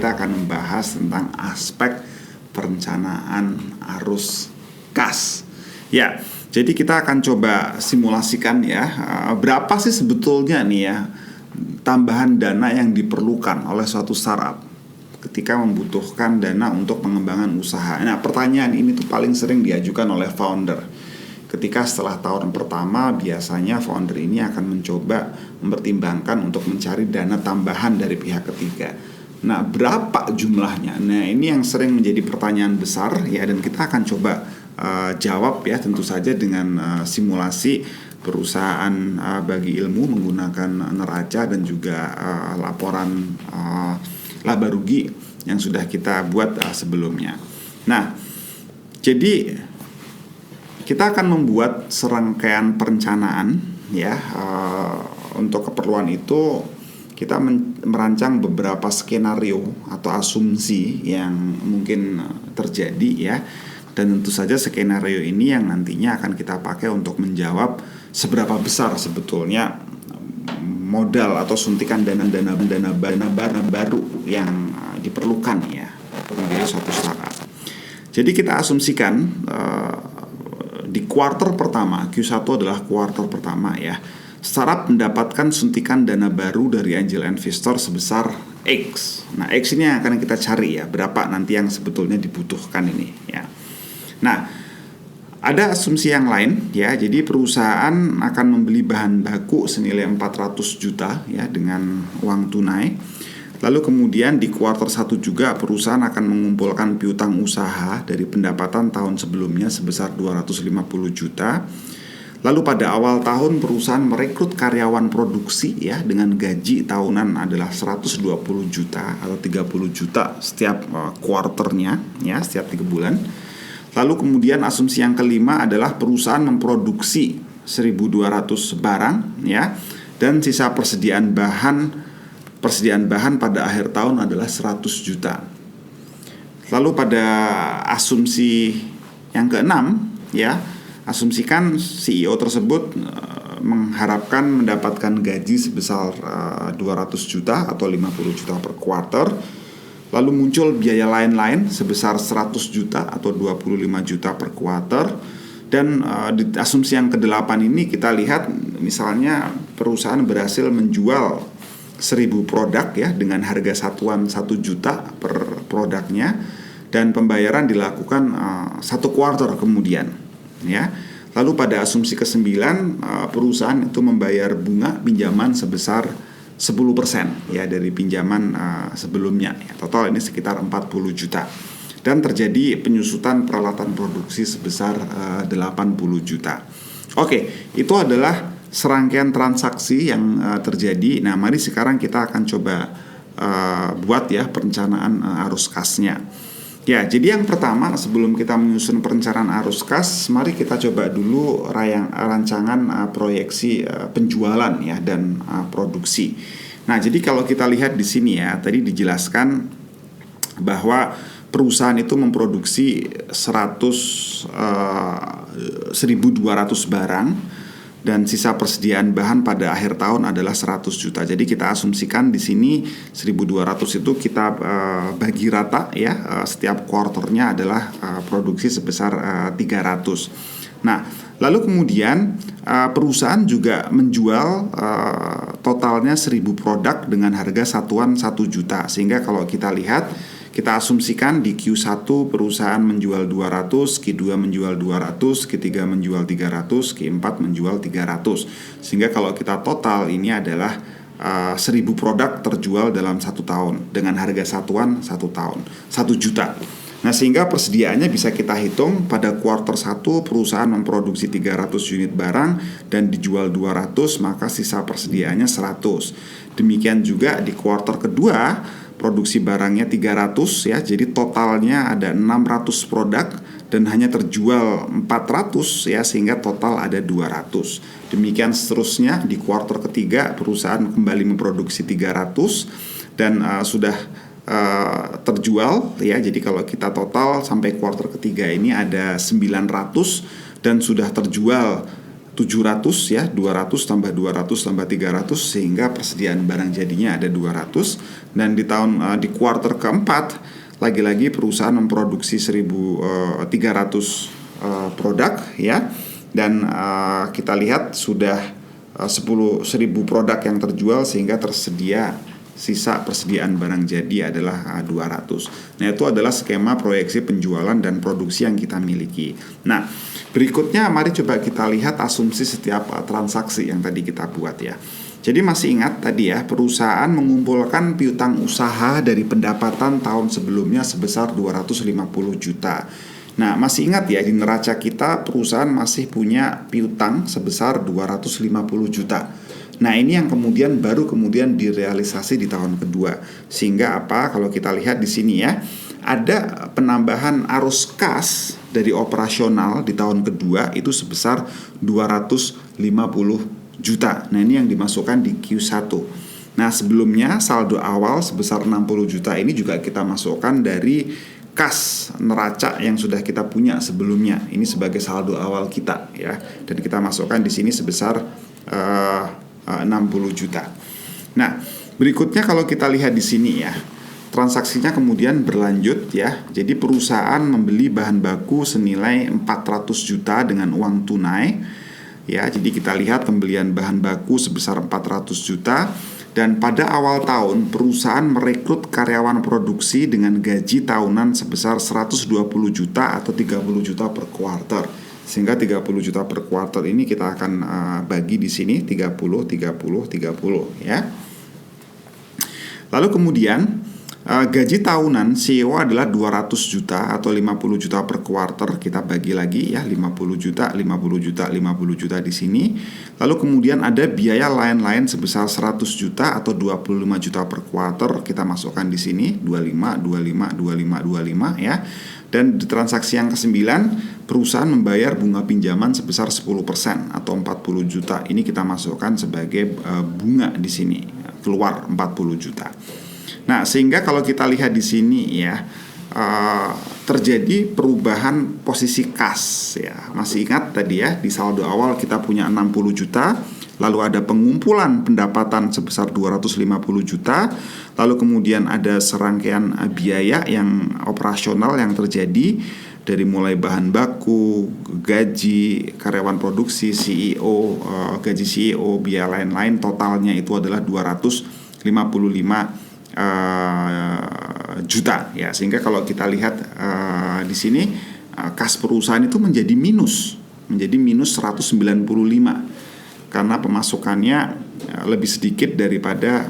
kita akan membahas tentang aspek perencanaan arus kas. Ya, jadi kita akan coba simulasikan ya, berapa sih sebetulnya nih ya tambahan dana yang diperlukan oleh suatu startup ketika membutuhkan dana untuk pengembangan usaha. Nah, pertanyaan ini tuh paling sering diajukan oleh founder. Ketika setelah tahun pertama, biasanya founder ini akan mencoba mempertimbangkan untuk mencari dana tambahan dari pihak ketiga. Nah, berapa jumlahnya? Nah, ini yang sering menjadi pertanyaan besar ya, dan kita akan coba jawab ya, tentu saja dengan simulasi perusahaan bagi ilmu menggunakan neraca dan juga laporan laba rugi yang sudah kita buat sebelumnya. Nah, jadi kita akan membuat serangkaian perencanaan ya. Untuk keperluan itu kita merancang beberapa skenario atau asumsi yang mungkin terjadi ya. Dan tentu saja skenario ini yang nantinya akan kita pakai untuk menjawab seberapa besar sebetulnya modal atau suntikan dana baru yang diperlukan ya untuk menjadi suatu startup. Jadi kita asumsikan di kuartal pertama, Q1 adalah kuartal pertama ya, startup mendapatkan suntikan dana baru dari angel investor sebesar X. Nah, X ini yang akan kita cari ya, berapa nanti yang sebetulnya dibutuhkan ini ya. Nah, ada asumsi yang lain ya, jadi perusahaan akan membeli bahan baku senilai 400 juta ya dengan uang tunai. Lalu kemudian di kuartal 1 juga perusahaan akan mengumpulkan piutang usaha dari pendapatan tahun sebelumnya sebesar 250 juta. Lalu pada awal tahun perusahaan merekrut karyawan produksi ya dengan gaji tahunan adalah 120 juta atau 30 juta setiap kuarternya ya, setiap 3 bulan. Lalu kemudian asumsi yang kelima adalah perusahaan memproduksi 1.200 barang ya, dan sisa persediaan bahan pada akhir tahun adalah 100 juta. Lalu pada asumsi yang keenam ya, asumsikan CEO tersebut mengharapkan mendapatkan gaji sebesar 200 juta atau 50 juta per kuarter. Lalu muncul biaya lain-lain sebesar 100 juta atau 25 juta per kuarter. Dan di asumsi yang ke-8 ini kita lihat misalnya perusahaan berhasil menjual 1.000 produk ya dengan harga satuan 1 juta per produknya, dan pembayaran dilakukan 1 kuartal kemudian ya. Lalu pada asumsi ke-9 perusahaan itu membayar bunga pinjaman sebesar 10% ya dari pinjaman sebelumnya ya. Total ini sekitar 40 juta. Dan terjadi penyusutan peralatan produksi sebesar 80 juta. Oke, itu adalah serangkaian transaksi yang terjadi. Nah, mari sekarang kita akan coba buat ya perencanaan arus kasnya. Ya, jadi yang pertama sebelum kita menyusun perencanaan arus kas, mari kita coba dulu rancangan proyeksi penjualan ya dan produksi. Nah, jadi kalau kita lihat di sini ya, tadi dijelaskan bahwa perusahaan itu memproduksi 1.200 barang dan sisa persediaan bahan pada akhir tahun adalah 100 juta. Jadi kita asumsikan di sini 1.200 itu kita bagi rata ya, setiap kuarternya adalah produksi sebesar 300. Nah, lalu kemudian perusahaan juga menjual totalnya 1.000 produk dengan harga satuan 1 juta. Sehingga kalau kita lihat, kita asumsikan di Q1 perusahaan menjual 200, Q2 menjual 200, Q3 menjual 300, Q4 menjual 300. Sehingga kalau kita total ini adalah 1.000 produk terjual dalam 1 tahun dengan harga satuan 1 tahun 1 juta. Nah, sehingga persediaannya bisa kita hitung pada kuartal 1 perusahaan memproduksi 300 unit barang dan dijual 200, maka sisa persediaannya 100. Demikian juga di kuartal kedua produksi barangnya 300 ya, jadi totalnya ada 600 produk dan hanya terjual 400 ya, sehingga total ada 200. Demikian seterusnya di kuartal ketiga perusahaan kembali memproduksi 300 dan sudah terjual ya. Jadi kalau kita total sampai kuartal ketiga ini ada 900 dan sudah terjual 700 ya, 200 tambah 200 tambah 300 sehingga persediaan barang jadinya ada 200. Dan di kuartal keempat lagi-lagi perusahaan memproduksi 1.300 produk ya. Dan kita lihat sudah 10.000 produk yang terjual sehingga tersedia sisa persediaan barang jadi adalah 200. Nah, itu adalah skema proyeksi penjualan dan produksi yang kita miliki. Nah, berikutnya mari coba kita lihat asumsi setiap transaksi yang tadi kita buat ya. Jadi masih ingat tadi ya, perusahaan mengumpulkan piutang usaha dari pendapatan tahun sebelumnya sebesar 250 juta. Nah, masih ingat ya, di neraca kita perusahaan masih punya piutang sebesar 250 juta. Nah, ini yang baru kemudian direalisasi di tahun kedua. Sehingga apa? Kalau kita lihat di sini ya, ada penambahan arus kas dari operasional di tahun kedua itu sebesar 250 juta. Nah, ini yang dimasukkan di Q1. Nah, sebelumnya saldo awal sebesar 60 juta ini juga kita masukkan dari kas neraca yang sudah kita punya sebelumnya. Ini sebagai saldo awal kita ya. Dan kita masukkan di sini sebesar 60 juta. Nah, berikutnya kalau kita lihat di sini ya, transaksinya kemudian berlanjut ya. Jadi perusahaan membeli bahan baku senilai 400 juta dengan uang tunai. Ya, jadi kita lihat pembelian bahan baku sebesar 400 juta. Dan pada awal tahun perusahaan merekrut karyawan produksi dengan gaji tahunan sebesar 120 juta atau 30 juta per kuartal. Sehingga 30 juta per kuartal ini kita akan bagi di sini 30 ya. Lalu kemudian gaji tahunan CEO adalah 200 juta atau 50 juta per kuartal. Kita bagi lagi ya, 50 juta, 50 juta, 50 juta di sini. Lalu kemudian ada biaya lain-lain sebesar 100 juta atau 25 juta per kuartal. Kita masukkan di sini 25 ya. Dan di transaksi yang ke-9, perusahaan membayar bunga pinjaman sebesar 10% atau 40 juta. Ini kita masukkan sebagai bunga di sini, keluar 40 juta. Nah, sehingga kalau kita lihat di sini ya, terjadi perubahan posisi kas ya. Masih ingat tadi ya, di saldo awal kita punya 60 juta. Lalu ada pengumpulan pendapatan sebesar 250 juta. Lalu kemudian ada serangkaian biaya yang operasional yang terjadi dari mulai bahan baku, gaji, karyawan produksi, CEO, gaji CEO, biaya lain-lain, totalnya itu adalah 255 juta ya. Sehingga kalau kita lihat di sini kas perusahaan itu menjadi minus 195 karena pemasukannya lebih sedikit daripada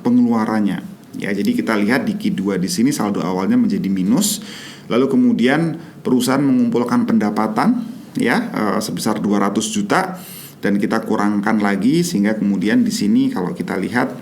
pengeluarannya. Ya, jadi kita lihat di Q2 di sini saldo awalnya menjadi minus. Lalu kemudian perusahaan mengumpulkan pendapatan ya sebesar 200 juta dan kita kurangkan lagi sehingga kemudian di sini kalau kita lihat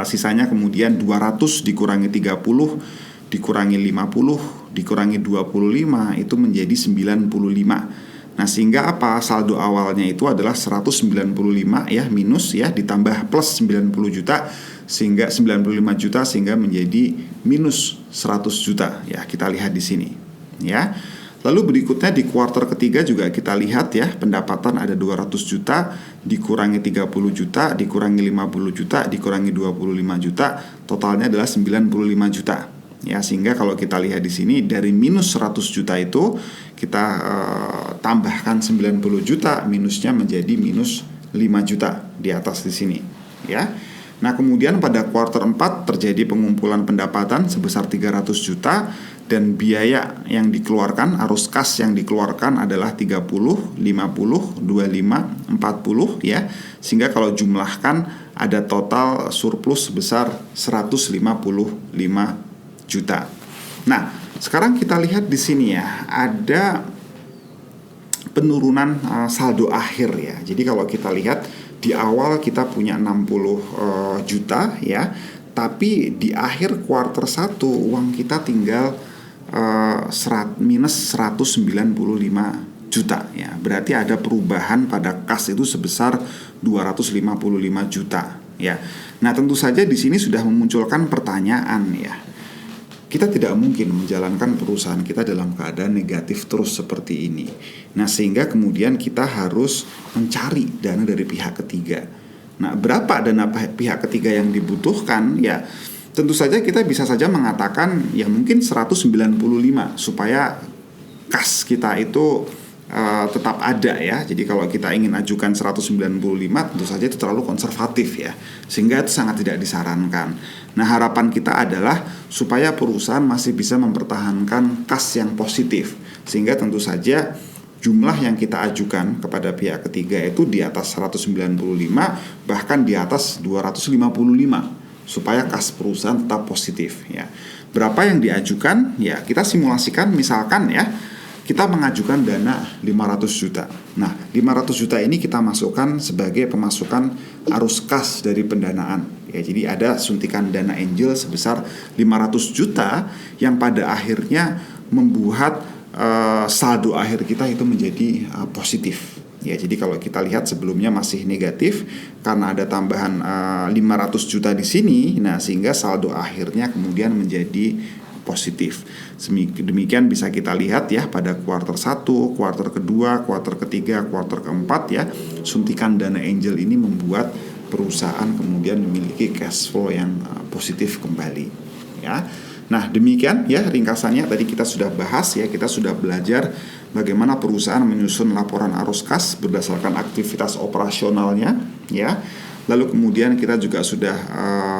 sisanya kemudian 200 dikurangi 30 dikurangi 50 dikurangi 25 itu menjadi 95. Nah, sehingga apa? Saldo awalnya itu adalah 195 ya, minus ya, ditambah plus 90 juta sehingga 95 juta sehingga menjadi minus 100 juta ya, kita lihat di sini ya. Lalu berikutnya di kuartal ketiga juga kita lihat ya, pendapatan ada 200 juta dikurangi 30 juta dikurangi 50 juta dikurangi 25 juta, totalnya adalah 95 juta. Ya, sehingga kalau kita lihat di sini dari minus 100 juta itu kita tambahkan 90 juta, minusnya menjadi minus 5 juta di atas di sini ya. Nah, kemudian pada kuartal 4 terjadi pengumpulan pendapatan sebesar 300 juta dan biaya yang dikeluarkan, arus kas yang dikeluarkan adalah 30, 50, 25, 40 ya. Sehingga kalau jumlahkan ada total surplus sebesar 155 juta. Nah, sekarang kita lihat di sini ya, ada penurunan saldo akhir ya. Jadi kalau kita lihat di awal kita punya 60 juta ya, tapi di akhir kuartal 1 uang kita tinggal minus 195 juta ya. Berarti ada perubahan pada kas itu sebesar 255 juta ya. Nah, tentu saja di sini sudah memunculkan pertanyaan ya. kita tidak mungkin menjalankan perusahaan kita dalam keadaan negatif terus seperti ini. Nah, sehingga kemudian kita harus mencari dana dari pihak ketiga. Nah, berapa dana pihak ketiga yang dibutuhkan? Ya, tentu saja kita bisa saja mengatakan ya mungkin 195 supaya kas kita itu tetap ada ya. Jadi kalau kita ingin ajukan 195 tentu saja itu terlalu konservatif ya, sehingga itu sangat tidak disarankan. Nah, harapan kita adalah supaya perusahaan masih bisa mempertahankan kas yang positif, sehingga tentu saja jumlah yang kita ajukan kepada pihak ketiga itu di atas 195 bahkan di atas 255 supaya kas perusahaan tetap positif ya. Berapa yang diajukan? Ya, kita simulasikan misalkan ya kita mengajukan dana 500 juta. Nah, 500 juta ini kita masukkan sebagai pemasukan arus kas dari pendanaan. Ya, jadi ada suntikan dana angel sebesar 500 juta yang pada akhirnya membuat saldo akhir kita itu menjadi positif. Ya, jadi kalau kita lihat sebelumnya masih negatif karena ada tambahan 500 juta di sini, nah sehingga saldo akhirnya kemudian menjadi positif. Demikian bisa kita lihat ya pada kuartal 1, kuartal kedua, kuartal ketiga, kuartal keempat ya, suntikan dana angel ini membuat perusahaan kemudian memiliki cash flow yang positif kembali ya. Nah, demikian ya ringkasannya tadi kita sudah bahas ya, kita sudah belajar bagaimana perusahaan menyusun laporan arus kas berdasarkan aktivitas operasionalnya ya. Lalu kemudian kita juga sudah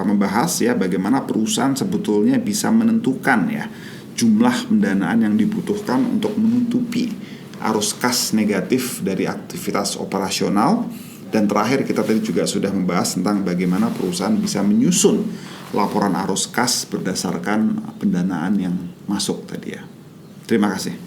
membahas ya bagaimana perusahaan sebetulnya bisa menentukan ya jumlah pendanaan yang dibutuhkan untuk menutupi arus kas negatif dari aktivitas operasional. Dan terakhir kita tadi juga sudah membahas tentang bagaimana perusahaan bisa menyusun laporan arus kas berdasarkan pendanaan yang masuk tadi ya. Terima kasih.